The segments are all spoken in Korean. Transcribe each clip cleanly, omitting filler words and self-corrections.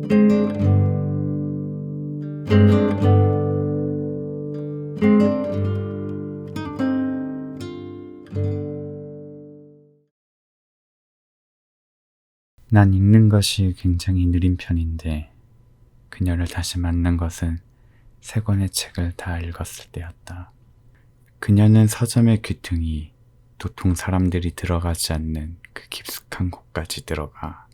난 읽는 것이 굉장히 느린 편인데 그녀를 다시 만난 것은 3권의 책을 다 읽었을 때였다. 그녀는 서점의 귀퉁이, 도통 사람들이 들어가지 않는 그 깊숙한 곳까지 들어가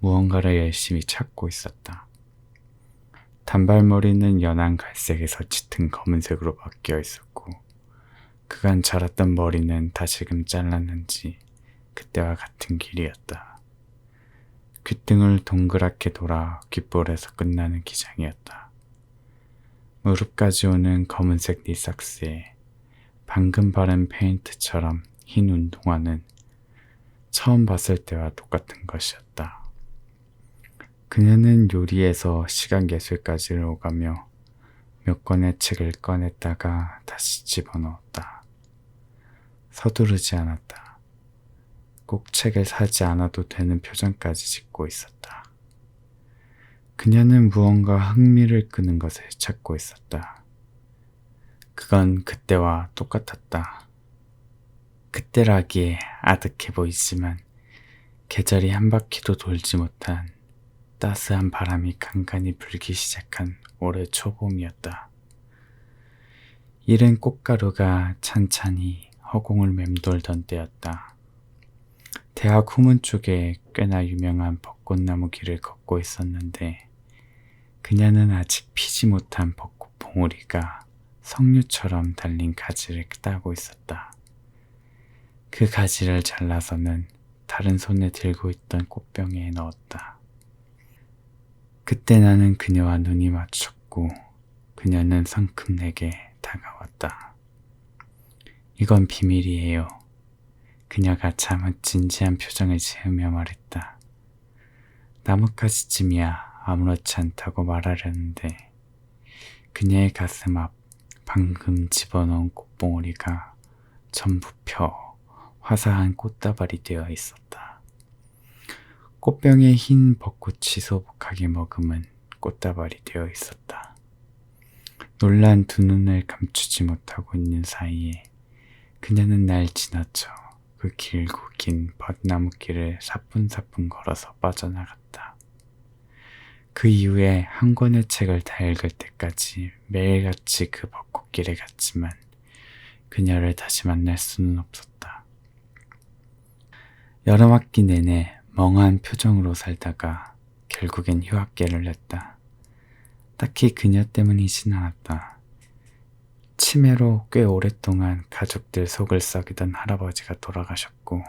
무언가를 열심히 찾고 있었다. 단발머리는 연한 갈색에서 짙은 검은색으로 바뀌어 있었고 그간 자랐던 머리는 다시금 잘랐는지 그때와 같은 길이었다. 귓등을 동그랗게 돌아 귓볼에서 끝나는 기장이었다. 무릎까지 오는 검은색 니삭스에 방금 바른 페인트처럼 흰 운동화는 처음 봤을 때와 똑같은 것이었다. 그녀는 요리에서 시각예술까지를 오가며 몇 권의 책을 꺼냈다가 다시 집어넣었다. 서두르지 않았다. 꼭 책을 사지 않아도 되는 표정까지 짓고 있었다. 그녀는 무언가 흥미를 끄는 것을 찾고 있었다. 그건 그때와 똑같았다. 그때라기에 아득해 보이지만 계절이 한 바퀴도 돌지 못한 따스한 바람이 간간히 불기 시작한 올해 초봄이었다. 이른 꽃가루가 찬찬히 허공을 맴돌던 때였다. 대학 후문 쪽에 꽤나 유명한 벚꽃나무 길을 걷고 있었는데 그녀는 아직 피지 못한 벚꽃 봉우리가 석류처럼 달린 가지를 따고 있었다. 그 가지를 잘라서는 다른 손에 들고 있던 꽃병에 넣었다. 그때 나는 그녀와 눈이 마주쳤고 그녀는 성큼 내게 다가왔다. 이건 비밀이에요. 그녀가 참은 진지한 표정을 지으며 말했다. 나뭇가지쯤이야 아무렇지 않다고 말하려는데 그녀의 가슴 앞 방금 집어넣은 꽃봉오리가 전부 펴 화사한 꽃다발이 되어 있었다. 꽃병에 흰 벚꽃이 소복하게 머금은 꽃다발이 되어 있었다. 놀란 두 눈을 감추지 못하고 있는 사이에 그녀는 날 지나쳐 그 길고 긴 벚나무길을 사뿐사뿐 걸어서 빠져나갔다. 그 이후에 한 권의 책을 다 읽을 때까지 매일같이 그 벚꽃길에 갔지만 그녀를 다시 만날 수는 없었다. 여름학기 내내 멍한 표정으로 살다가 결국엔 휴학계를 냈다. 딱히 그녀 때문이진 않았다. 치매로 꽤 오랫동안 가족들 속을 썩이던 할아버지가 돌아가셨고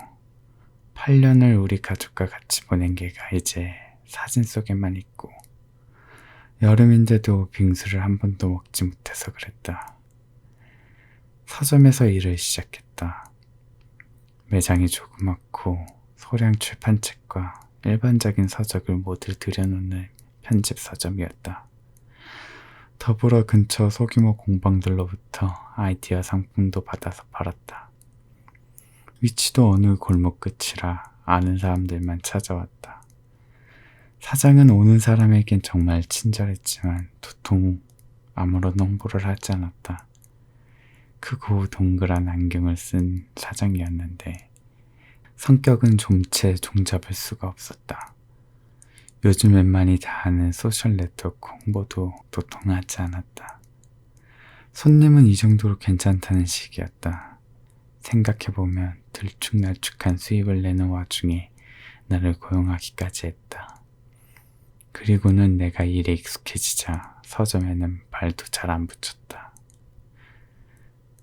8년을 우리 가족과 같이 보낸 게가 이제 사진 속에만 있고 여름인데도 빙수를 한 번도 먹지 못해서 그랬다. 서점에서 일을 시작했다. 매장이 조그맣고 소량 출판책과 일반적인 서적을 모두 들여놓는 편집 서점이었다. 더불어 근처 소규모 공방들로부터 아이디어 상품도 받아서 팔았다. 위치도 어느 골목 끝이라 아는 사람들만 찾아왔다. 사장은 오는 사람에겐 정말 친절했지만 도통 아무런 홍보를 하지 않았다. 크고 동그란 안경을 쓴 사장이었는데 성격은 좀채 종잡을 수가 없었다. 요즘 웬만히 다 하는 소셜 네트워크 홍보도 도통하지 않았다. 손님은 이 정도로 괜찮다는 식이었다. 생각해보면 들쭉날쭉한 수입을 내는 와중에 나를 고용하기까지 했다. 그리고는 내가 일에 익숙해지자 서점에는 발도 잘 안 붙였다.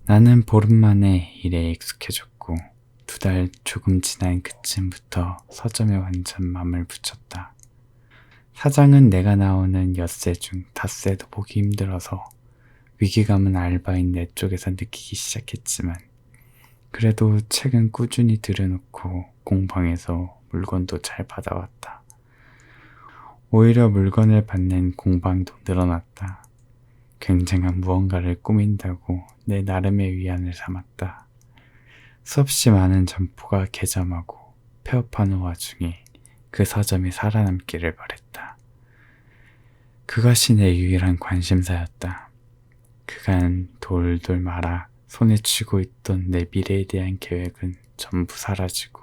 나는 보름 만에 일에 익숙해졌고 2달 조금 지난 그쯤부터 서점에 완전 맘을 붙였다. 사장은 내가 나오는 엿새 중 닷새도 보기 힘들어서 위기감은 알바인 내 쪽에서 느끼기 시작했지만 그래도 책은 꾸준히 들여놓고 공방에서 물건도 잘 받아왔다. 오히려 물건을 받는 공방도 늘어났다. 굉장한 무언가를 꾸민다고 내 나름의 위안을 삼았다. 수없이 많은 점포가 개점하고 폐업하는 와중에 그 서점이 살아남기를 바랬다. 그것이 내 유일한 관심사였다. 그간 돌돌 말아 손에 쥐고 있던 내 미래에 대한 계획은 전부 사라지고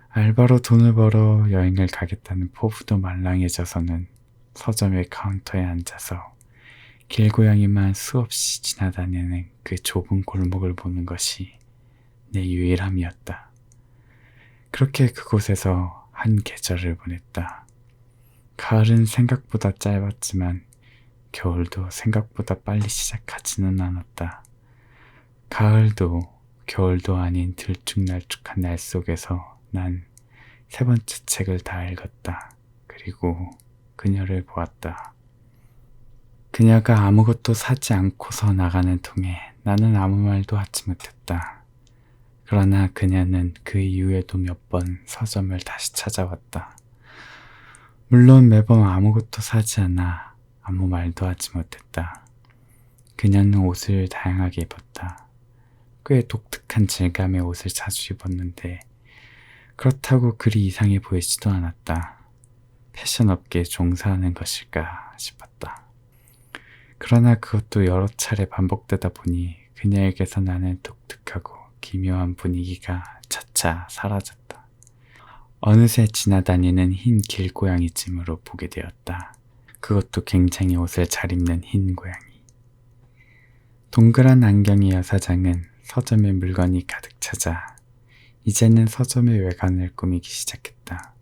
알바로 돈을 벌어 여행을 가겠다는 포부도 말랑해져서는 서점의 카운터에 앉아서 길고양이만 수없이 지나다니는 그 좁은 골목을 보는 것이 내 유일함이었다. 그렇게 그곳에서 한 계절을 보냈다. 가을은 생각보다 짧았지만 겨울도 생각보다 빨리 시작하지는 않았다. 가을도 겨울도 아닌 들쭉날쭉한 날 속에서 난 세 번째 책을 다 읽었다. 그리고 그녀를 보았다. 그녀가 아무것도 사지 않고서 나가는 통에 나는 아무 말도 하지 못했다. 그러나 그녀는 그 이후에도 몇 번 서점을 다시 찾아왔다. 물론 매번 아무것도 사지 않아 아무 말도 하지 못했다. 그녀는 옷을 다양하게 입었다. 꽤 독특한 질감의 옷을 자주 입었는데 그렇다고 그리 이상해 보이지도 않았다. 패션업계에 종사하는 것일까 싶었다. 그러나 그것도 여러 차례 반복되다 보니 그녀에게서 나는 독특하고 기묘한 분위기가 차차 사라졌다. 어느새 지나다니는 흰 길고양이쯤으로 보게 되었다. 그것도 굉장히 옷을 잘 입는 흰 고양이. 동그란 안경의 여사장은 서점에 물건이 가득 차자 이제는 서점의 외관을 꾸미기 시작했다.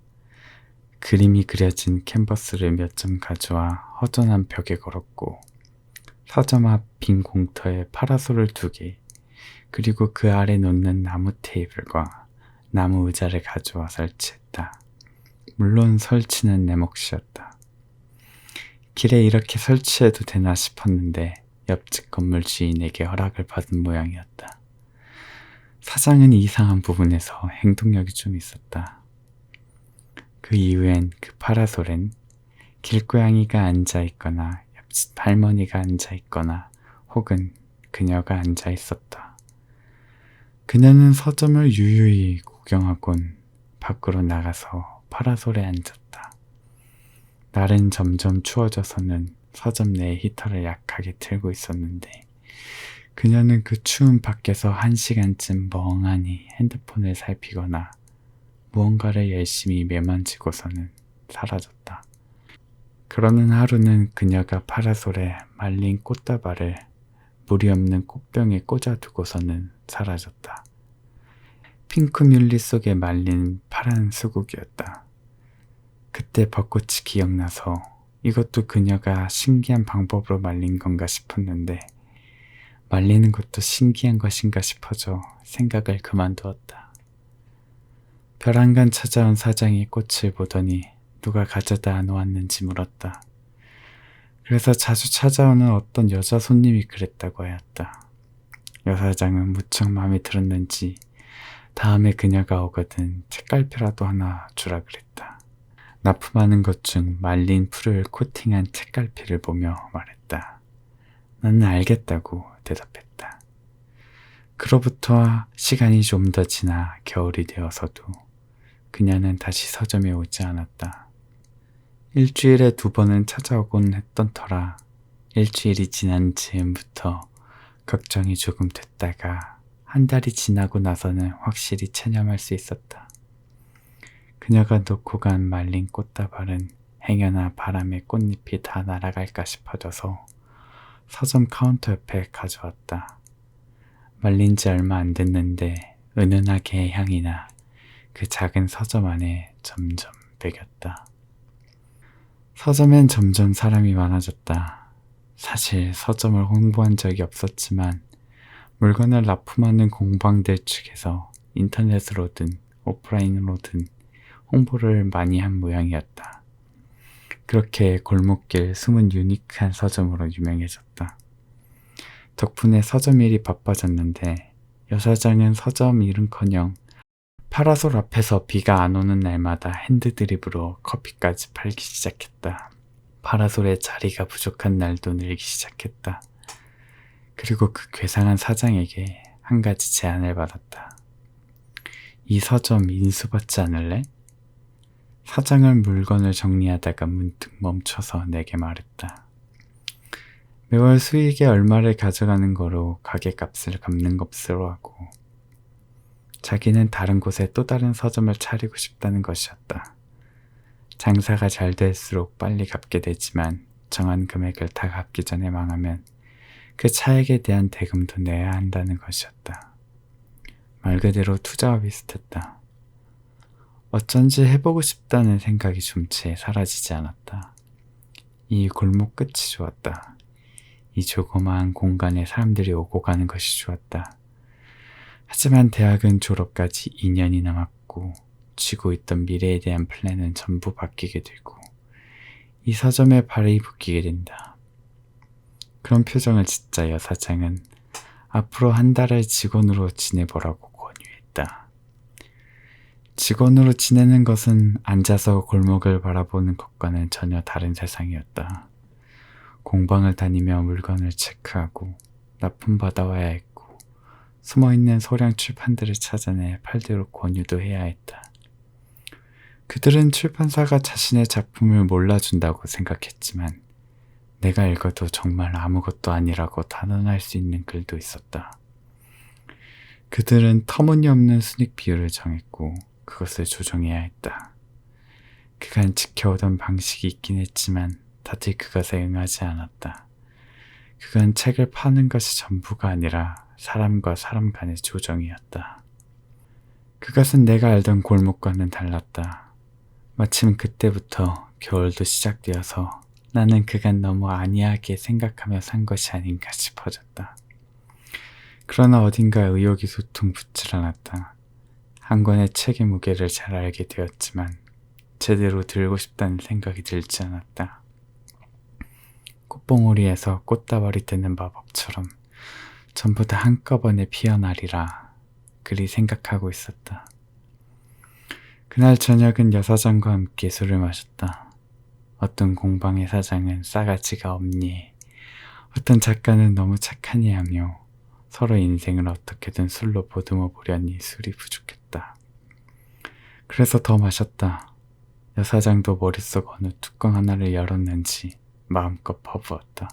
그림이 그려진 캔버스를 몇 점 가져와 허전한 벽에 걸었고 서점 앞 빈 공터에 파라솔을 2개 그리고 그 아래 놓는 나무 테이블과 나무 의자를 가져와 설치했다. 물론 설치는 내 몫이었다. 길에 이렇게 설치해도 되나 싶었는데 옆집 건물 주인에게 허락을 받은 모양이었다. 사장은 이상한 부분에서 행동력이 좀 있었다. 그 이후엔 그 파라솔엔 길고양이가 앉아있거나 옆집 할머니가 앉아있거나 혹은 그녀가 앉아있었다. 그녀는 서점을 유유히 구경하곤 밖으로 나가서 파라솔에 앉았다. 날은 점점 추워져서는 서점 내에 히터를 약하게 틀고 있었는데 그녀는 그 추운 밖에서 1시간쯤 멍하니 핸드폰을 살피거나 무언가를 열심히 매만지고서는 사라졌다. 그러는 하루는 그녀가 파라솔에 말린 꽃다발을 물이 없는 꽃병에 꽂아두고서는 사라졌다. 핑크뮬리 속에 말린 파란 수국이었다. 그때 벚꽃이 기억나서 이것도 그녀가 신기한 방법으로 말린 건가 싶었는데 말리는 것도 신기한 것인가 싶어져 생각을 그만두었다. 벼랑간 찾아온 사장이 꽃을 보더니 누가 가져다 놓았는지 물었다. 그래서 자주 찾아오는 어떤 여자 손님이 그랬다고 하였다. 여사장은 무척 마음에 들었는지 다음에 그녀가 오거든 책갈피라도 하나 주라 그랬다. 납품하는 것 중 말린 풀을 코팅한 책갈피를 보며 말했다. 나는 알겠다고 대답했다. 그로부터 시간이 좀 더 지나 겨울이 되어서도 그녀는 다시 서점에 오지 않았다. 일주일에 2번은 찾아오곤 했던 터라 일주일이 지난 즈음부터 걱정이 조금 됐다가 한 달이 지나고 나서는 확실히 체념할 수 있었다. 그녀가 놓고 간 말린 꽃다발은 행여나 바람에 꽃잎이 다 날아갈까 싶어져서 서점 카운터 옆에 가져왔다. 말린 지 얼마 안 됐는데 은은하게 향이 나 그 작은 서점 안에 점점 배겼다. 서점엔 점점 사람이 많아졌다. 사실 서점을 홍보한 적이 없었지만 물건을 납품하는 공방들 측에서 인터넷으로든 오프라인으로든 홍보를 많이 한 모양이었다. 그렇게 골목길 숨은 유니크한 서점으로 유명해졌다. 덕분에 서점 일이 바빠졌는데 여사장은 서점 일은커녕 파라솔 앞에서 비가 안 오는 날마다 핸드드립으로 커피까지 팔기 시작했다. 파라솔에 자리가 부족한 날도 늘기 시작했다. 그리고 그 괴상한 사장에게 한 가지 제안을 받았다. 이 서점 인수받지 않을래? 사장은 물건을 정리하다가 문득 멈춰서 내게 말했다. 매월 수익의 얼마를 가져가는 거로 가게값을 갚는 것으로 하고 자기는 다른 곳에 또 다른 서점을 차리고 싶다는 것이었다. 장사가 잘 될수록 빨리 갚게 되지만 정한 금액을 다 갚기 전에 망하면 그 차액에 대한 대금도 내야 한다는 것이었다. 말 그대로 투자와 비슷했다. 어쩐지 해보고 싶다는 생각이 좀 채 사라지지 않았다. 이 골목 끝이 좋았다. 이 조그마한 공간에 사람들이 오고 가는 것이 좋았다. 하지만 대학은 졸업까지 2년이 남았고 쥐고 있던 미래에 대한 플랜은 전부 바뀌게 되고 이 서점에 발이 묶이게 된다. 그런 표정을 짓자 여사장은 앞으로 한 달을 직원으로 지내보라고 권유했다. 직원으로 지내는 것은 앉아서 골목을 바라보는 것과는 전혀 다른 세상이었다. 공방을 다니며 물건을 체크하고 납품받아와야 했고 숨어있는 소량 출판들을 찾아내 팔도록 권유도 해야 했다. 그들은 출판사가 자신의 작품을 몰라준다고 생각했지만 내가 읽어도 정말 아무것도 아니라고 단언할 수 있는 글도 있었다. 그들은 터무니없는 순익 비율을 정했고 그것을 조정해야 했다. 그간 지켜오던 방식이 있긴 했지만 다들 그것에 응하지 않았다. 그건 책을 파는 것이 전부가 아니라 사람과 사람 간의 조정이었다. 그것은 내가 알던 골목과는 달랐다. 마침 그때부터 겨울도 시작되어서 나는 그간 너무 안이하게 생각하며 산 것이 아닌가 싶어졌다. 그러나 어딘가 의욕이 도통 붙질 않았다. 한 권의 책의 무게를 잘 알게 되었지만 제대로 들고 싶다는 생각이 들지 않았다. 꽃봉오리에서 꽃다발이 되는 마법처럼 전부 다 한꺼번에 피어나리라 그리 생각하고 있었다. 그날 저녁은 여사장과 함께 술을 마셨다. 어떤 공방의 사장은 싸가지가 없니, 어떤 작가는 너무 착하니 하며 서로 인생을 어떻게든 술로 보듬어 보려니 술이 부족했다. 그래서 더 마셨다. 여사장도 머릿속 어느 뚜껑 하나를 열었는지 마음껏 퍼부었다.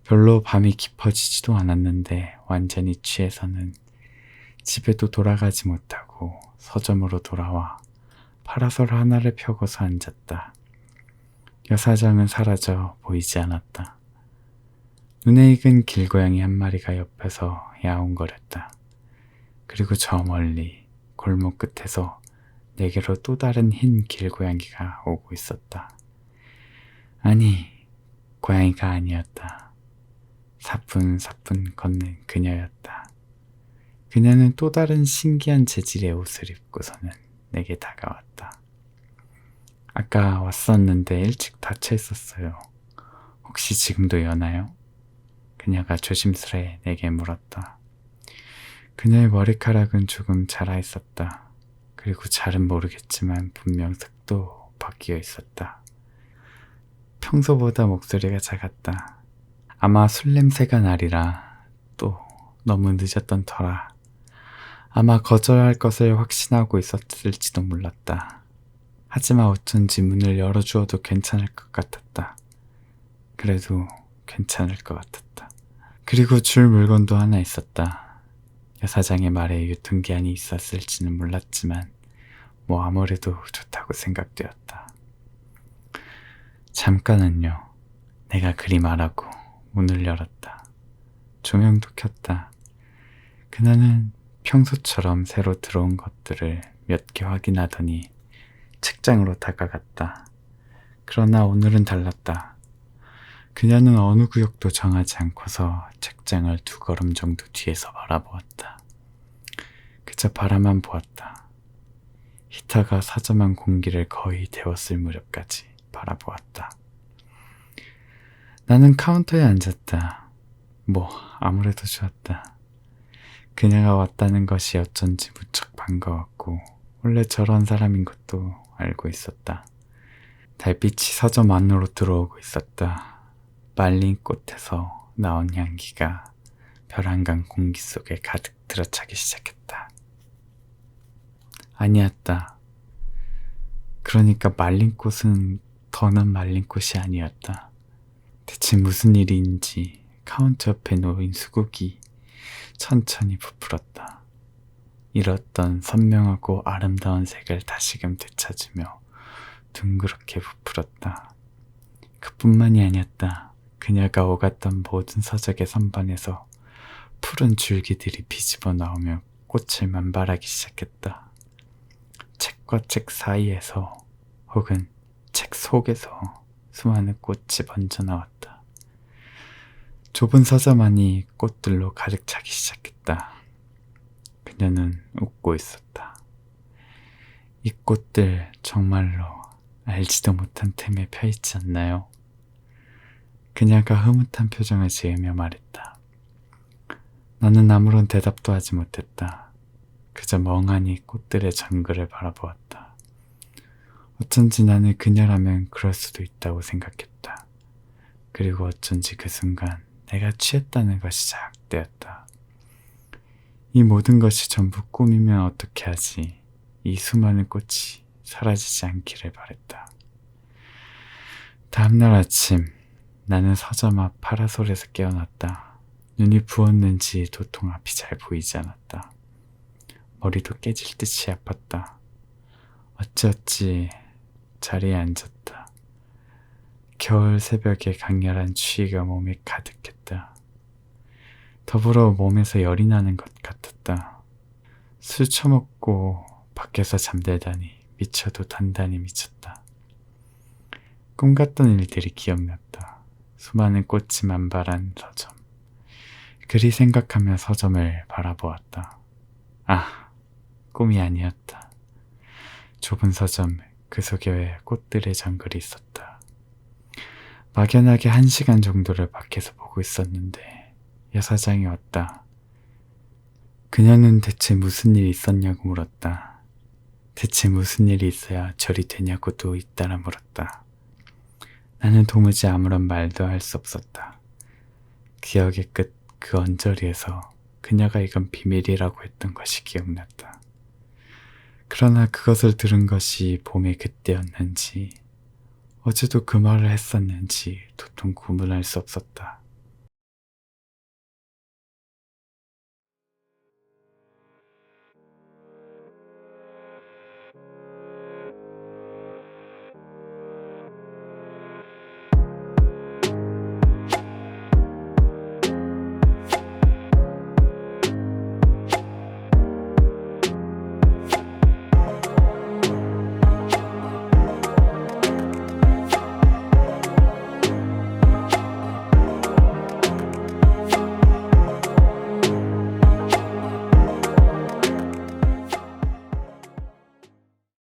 별로 밤이 깊어지지도 않았는데 완전히 취해서는 집에도 돌아가지 못하고 서점으로 돌아와 파라솔 하나를 펴고서 앉았다. 여사장은 사라져 보이지 않았다. 눈에 익은 길고양이 한 마리가 옆에서 야옹거렸다. 그리고 저 멀리 골목 끝에서 내게로 또 다른 흰 길고양이가 오고 있었다. 아니, 고양이가 아니었다. 사뿐사뿐 걷는 그녀였다. 그녀는 또 다른 신기한 재질의 옷을 입고서는 내게 다가왔다. 아까 왔었는데 일찍 닫혀 있었어요. 혹시 지금도 여나요? 그녀가 조심스레 내게 물었다. 그녀의 머리카락은 조금 자라 있었다. 그리고 잘은 모르겠지만 분명 색도 바뀌어 있었다. 평소보다 목소리가 작았다. 아마 술 냄새가 나리라. 또 너무 늦었던 터라. 아마 거절할 것을 확신하고 있었을지도 몰랐다. 하지만 어쩐지 문을 열어주어도 괜찮을 것 같았다. 그래도 괜찮을 것 같았다. 그리고 줄 물건도 하나 있었다. 여사장의 말에 유통기한이 있었을지는 몰랐지만 뭐 아무래도 좋다고 생각되었다. 잠깐은요. 내가 그리 말하고 문을 열었다. 조명도 켰다. 그녀는 평소처럼 새로 들어온 것들을 몇 개 확인하더니 책장으로 다가갔다. 그러나 오늘은 달랐다. 그녀는 어느 구역도 정하지 않고서 책장을 2걸음 정도 뒤에서 바라보았다. 그저 바라만 보았다. 히터가 사점한 공기를 거의 데웠을 무렵까지 바라보았다. 나는 카운터에 앉았다. 뭐 아무래도 좋았다. 그녀가 왔다는 것이 어쩐지 무척 반가웠고 원래 저런 사람인 것도 알고 있었다. 달빛이 서점 안으로 들어오고 있었다. 말린 꽃에서 나온 향기가 별 한강 공기 속에 가득 들어차기 시작했다. 아니었다. 그러니까 말린 꽃은 더는 말린 꽃이 아니었다. 대체 무슨 일인지 카운터 옆에 놓인 수국이 천천히 부풀었다. 잃었던 선명하고 아름다운 색을 다시금 되찾으며 둥그렇게 부풀었다. 그뿐만이 아니었다. 그녀가 오갔던 모든 서적의 선반에서 푸른 줄기들이 비집어 나오며 꽃을 만발하기 시작했다. 책과 책 사이에서 혹은 책 속에서 수많은 꽃이 번져 나왔다. 좁은 서점안이 꽃들로 가득 차기 시작했다. 그녀는 웃고 있었다. 이 꽃들 정말로 알지도 못한 틈에 펴있지 않나요? 그녀가 흐뭇한 표정을 지으며 말했다. 나는 아무런 대답도 하지 못했다. 그저 멍하니 꽃들의 정글을 바라보았다. 어쩐지 나는 그녀라면 그럴 수도 있다고 생각했다. 그리고 어쩐지 그 순간 내가 취했다는 것이 자각되었다. 이 모든 것이 전부 꿈이면 어떻게 하지? 이 수많은 꽃이 사라지지 않기를 바랬다. 다음날 아침 나는 서점 앞 파라솔에서 깨어났다. 눈이 부었는지 도통 앞이 잘 보이지 않았다. 머리도 깨질 듯이 아팠다. 어찌어찌 자리에 앉았다. 겨울 새벽에 강렬한 추위가 몸에 가득했다. 더불어 몸에서 열이 나는 것 같았다. 술 처먹고 밖에서 잠들다니 미쳐도 단단히 미쳤다. 꿈 같던 일들이 기억났다. 수많은 꽃이 만발한 서점. 그리 생각하며 서점을 바라보았다. 아, 꿈이 아니었다. 좁은 서점, 그 속에 꽃들의 정글이 있었다. 막연하게 1시간 정도를 밖에서 보고 있었는데 여사장이 왔다. 그녀는 대체 무슨 일이 있었냐고 물었다. 대체 무슨 일이 있어야 절이 되냐고도 잇따라 물었다. 나는 도무지 아무런 말도 할 수 없었다. 기억의 끝 그 언저리에서 그녀가 이건 비밀이라고 했던 것이 기억났다. 그러나 그것을 들은 것이 봄의 그때였는지 어제도 그 말을 했었는지 도통 구분할 수 없었다.